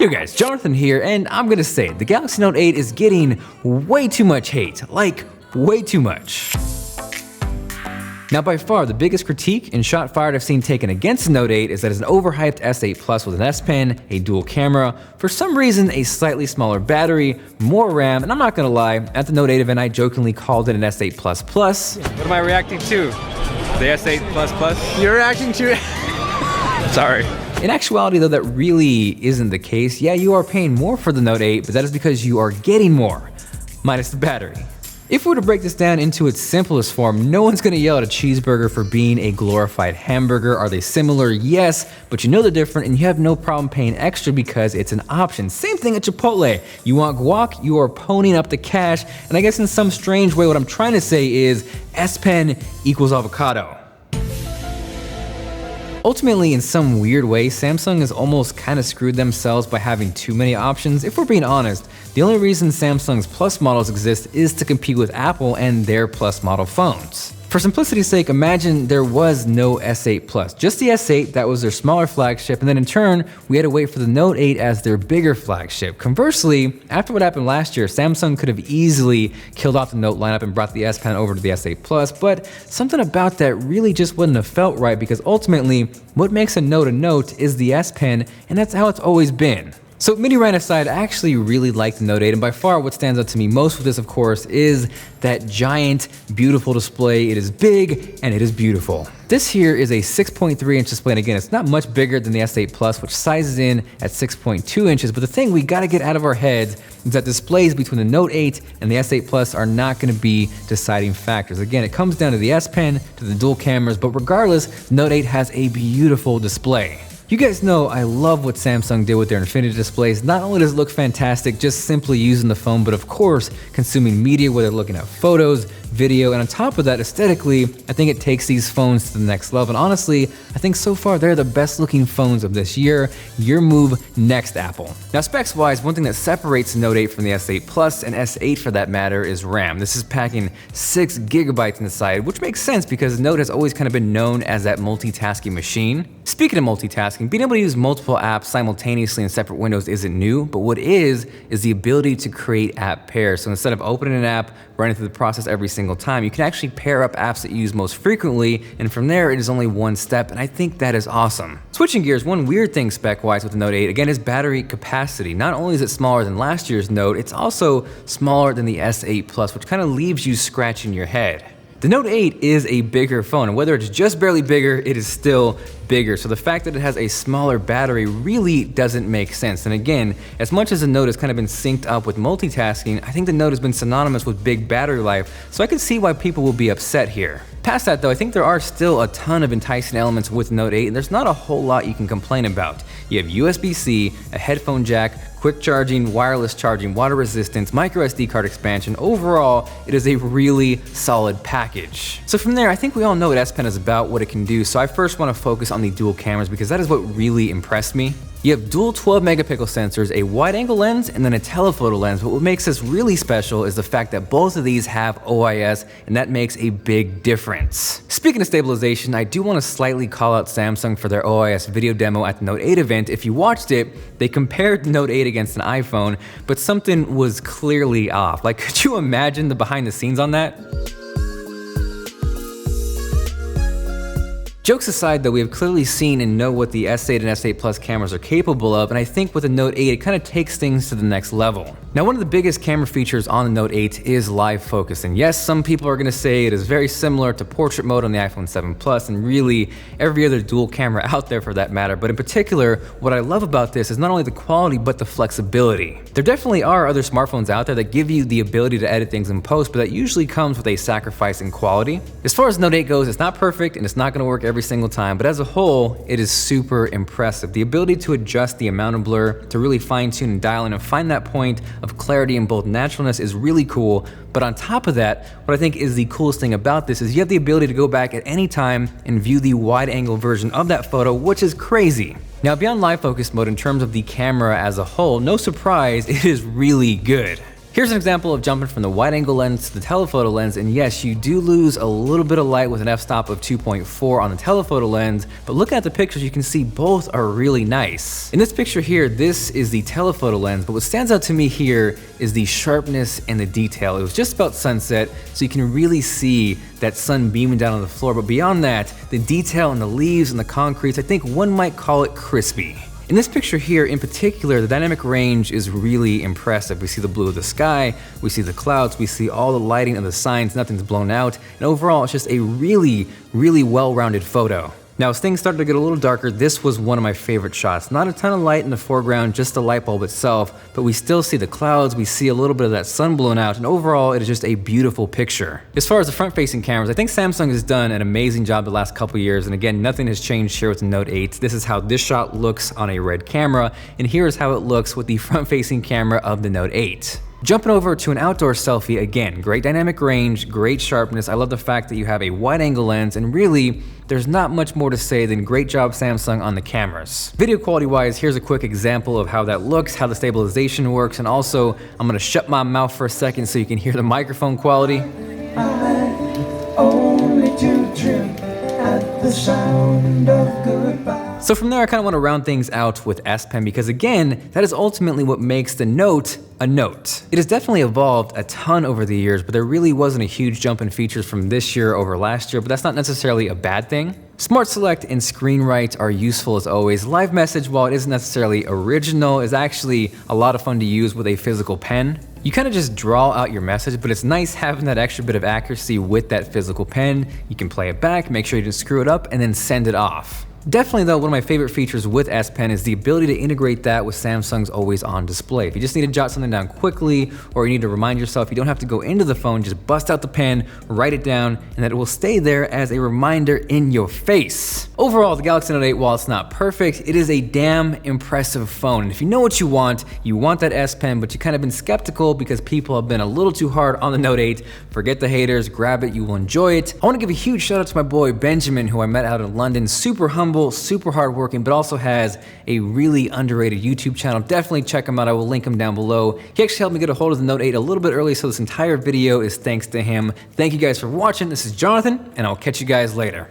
Yo guys, Jonathan here, and I'm gonna say the Galaxy Note 8 is getting way too much hate, like way too much. Now by far the biggest critique and shot fired I've seen taken against the Note 8 is that it's an overhyped S8 Plus with an S Pen, a dual camera, for some reason a slightly smaller battery, more RAM, and I'm not gonna lie, at the Note 8 event I jokingly called it an S8 Plus Plus. What am I reacting to? The S8 Plus Plus? You're reacting to it? Sorry. In actuality though, that really isn't the case. Yeah, you are paying more for the Note 8, but that is because you are getting more, minus the battery. If we were to break this down into its simplest form, no one's gonna yell at a cheeseburger for being a glorified hamburger. Are they similar? Yes, but you know they're different and you have no problem paying extra because it's an option. Same thing at Chipotle. You want guac, you are ponying up the cash, and I guess in some strange way what I'm trying to say is S Pen equals avocado. Ultimately, in some weird way, Samsung has almost kind of screwed themselves by having too many options. If we're being honest, the only reason Samsung's Plus models exist is to compete with Apple and their Plus model phones. For simplicity's sake, imagine there was no S8 Plus, just the S8 that was their smaller flagship, and then in turn, we had to wait for the Note 8 as their bigger flagship. Conversely, after what happened last year, Samsung could have easily killed off the Note lineup and brought the S Pen over to the S8 Plus, but something about that really just wouldn't have felt right because ultimately, what makes a Note is the S Pen, and that's how it's always been. So mini rant aside, I actually really like the Note 8, and by far what stands out to me most with this, of course, is that giant, beautiful display. It is big and it is beautiful. This here is a 6.3 inch display, and again, it's not much bigger than the S8 Plus, which sizes in at 6.2 inches, but the thing we gotta get out of our heads is that displays between the Note 8 and the S8 Plus are not gonna be deciding factors. Again, it comes down to the S Pen, to the dual cameras, but regardless, the Note 8 has a beautiful display. You guys know I love what Samsung did with their Infinity displays. Not only does it look fantastic just simply using the phone, but of course consuming media, whether looking at photos, video, and on top of that, aesthetically, I think it takes these phones to the next level. And honestly, I think so far they're the best looking phones of this year. Your move next, Apple. Now specs wise, one thing that separates the Note 8 from the S8 Plus and S8 for that matter is RAM. This is packing 6 gigabytes inside, which makes sense because the Note has always kind of been known as that multitasking machine. Speaking of multitasking, being able to use multiple apps simultaneously in separate windows isn't new, but what is the ability to create app pairs. So instead of opening an app, running through the process every single time, you can actually pair up apps that you use most frequently, and from there it is only one step, and I think that is awesome. Switching gears, one weird thing spec-wise with the Note 8, again, is battery capacity. Not only is it smaller than last year's Note, it's also smaller than the S8 Plus, which kind of leaves you scratching your head. The Note 8 is a bigger phone, and whether it's just barely bigger, it is still bigger. So the fact that it has a smaller battery really doesn't make sense. And again, as much as the Note has kind of been synced up with multitasking, I think the Note has been synonymous with big battery life, so I can see why people will be upset here. Past that though, I think there are still a ton of enticing elements with Note 8, and there's not a whole lot you can complain about. You have USB-C, a headphone jack, quick charging, wireless charging, water resistance, micro SD card expansion. Overall, it is a really solid package. So from there, I think we all know what S Pen is about, what it can do, so I first want to focus on the dual cameras because that is what really impressed me. You have dual 12 megapixel sensors, a wide angle lens, and then a telephoto lens, but what makes this really special is the fact that both of these have OIS, and that makes a big difference. Speaking of stabilization, I do want to slightly call out Samsung for their OIS video demo at the Note 8 event. If you watched it, they compared the Note 8 against an iPhone, but something was clearly off. Like, could you imagine the behind the scenes on that? Jokes aside though, we have clearly seen and know what the S8 and S8 Plus cameras are capable of, and I think with the Note 8, it kind of takes things to the next level. Now, one of the biggest camera features on the Note 8 is live focus, and yes, some people are gonna say it is very similar to portrait mode on the iPhone 7 Plus, and really every other dual camera out there for that matter, but in particular, what I love about this is not only the quality, but the flexibility. There definitely are other smartphones out there that give you the ability to edit things in post, but that usually comes with a sacrifice in quality. As far as Note 8 goes, it's not perfect, and it's not gonna work every single time, but as a whole, it is super impressive. The ability to adjust the amount of blur, to really fine tune and dial in and find that point of clarity and bold naturalness is really cool. But on top of that, what I think is the coolest thing about this is you have the ability to go back at any time and view the wide angle version of that photo, which is crazy. Now, beyond live focus mode, in terms of the camera as a whole, no surprise, it is really good. Here's an example of jumping from the wide angle lens to the telephoto lens, and yes, you do lose a little bit of light with an f-stop of 2.4 on the telephoto lens, but looking at the pictures, you can see both are really nice. In this picture here, this is the telephoto lens, but what stands out to me here is the sharpness and the detail. It was just about sunset, so you can really see that sun beaming down on the floor, but beyond that, the detail in the leaves and the concretes, I think one might call it crispy. In this picture here in particular, the dynamic range is really impressive. We see the blue of the sky, we see the clouds, we see all the lighting and the signs, nothing's blown out, and overall it's just a really well-rounded photo. Now, as things started to get a little darker, this was one of my favorite shots. Not a ton of light in the foreground, just the light bulb itself, but we still see the clouds, we see a little bit of that sun blown out, and overall, it is just a beautiful picture. As far as the front-facing cameras, I think Samsung has done an amazing job the last couple years, and again, nothing has changed here with the Note 8. This is how this shot looks on a red camera, and here is how it looks with the front-facing camera of the Note 8. Jumping over to an outdoor selfie, again, great dynamic range, great sharpness. I love the fact that you have a wide angle lens, and really, there's not much more to say than great job Samsung on the cameras. Video quality wise, here's a quick example of how that looks, how the stabilization works, and also, I'm gonna shut my mouth for a second so you can hear the microphone quality. So from there, I kind of want to round things out with S Pen because again, that is ultimately what makes the Note a Note. It has definitely evolved a ton over the years, but there really wasn't a huge jump in features from this year over last year, but that's not necessarily a bad thing. Smart Select and Screen Write are useful as always. Live Message, while it isn't necessarily original, is actually a lot of fun to use with a physical pen. You kind of just draw out your message, but it's nice having that extra bit of accuracy with that physical pen. You can play it back, make sure you didn't screw it up, and then send it off. Definitely though, one of my favorite features with S Pen is the ability to integrate that with Samsung's always on display. If you just need to jot something down quickly, or you need to remind yourself, you don't have to go into the phone, just bust out the pen, write it down, and that it will stay there as a reminder in your face. Overall, the Galaxy Note 8, while it's not perfect, it is a damn impressive phone. And if you know what you want that S Pen, but you've kind of been skeptical because people have been a little too hard on the Note 8, forget the haters, grab it, you will enjoy it. I wanna give a huge shout out to my boy Benjamin, who I met out in London, super humble, super hardworking, but also has a really underrated YouTube channel. Definitely check him out. I will link him down below. He actually helped me get a hold of the Note 8 a little bit early, so this entire video is thanks to him. Thank you guys for watching. This is Jonathan, and I'll catch you guys later.